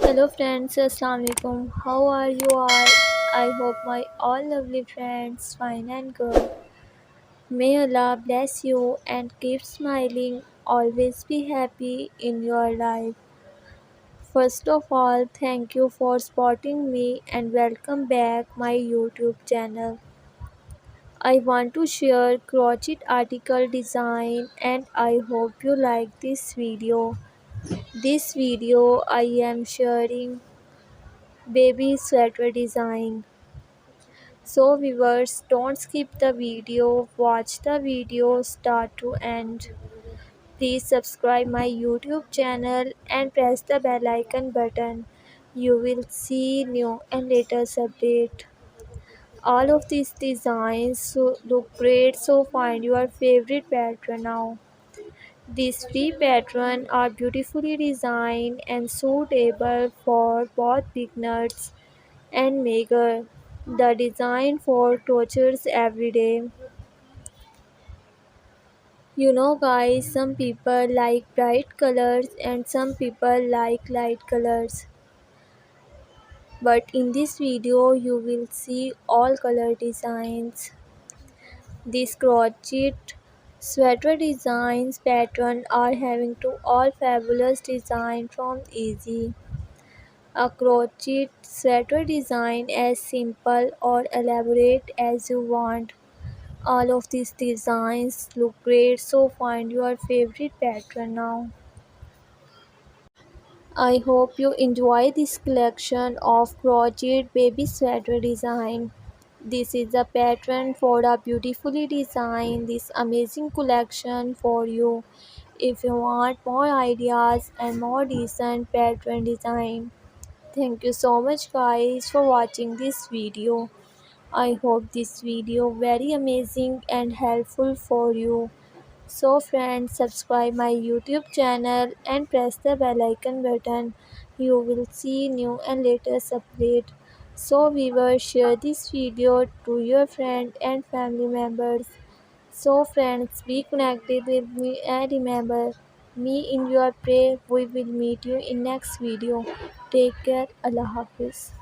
Hello friends, Assalamu alaikum. How are you all? I hope my all lovely friends fine and good. May Allah bless you and keep smiling. Always be happy in your life. First of all, thank you for supporting me and welcome back my YouTube channel. I want to share crochet article design and I hope you like this video. This video I am sharing baby sweater design. So viewers, don't skip the video, watch the video start to end. Please subscribe my YouTube channel and press the bell icon button. You will see new and latest update. All of these designs look great, so find your favorite pattern now. These three patterns are beautifully designed and suitable for both beginners and maker. The design for tortures every day. You know guys, some people like bright colors and some people like light colors. But in this video you will see all color designs. These crochet sweater designs pattern are having to all fabulous design from easy. A crochet sweater design as simple or elaborate as you want. All of these designs look great, so find your favorite pattern now. I hope you enjoy this collection of crochet baby sweater design. This is a pattern for a beautifully designed this amazing collection for you. If you want more ideas and more decent pattern design. Thank you so much guys for watching this video. I hope this video very amazing and helpful for you. So friends, subscribe my YouTube channel and press the bell icon button. You will see new and latest update. So viewers, share this video to your friend and family members. So friends, be connected with me and remember me in your prayer. We will meet you in next video. Take care. Allah Hafiz.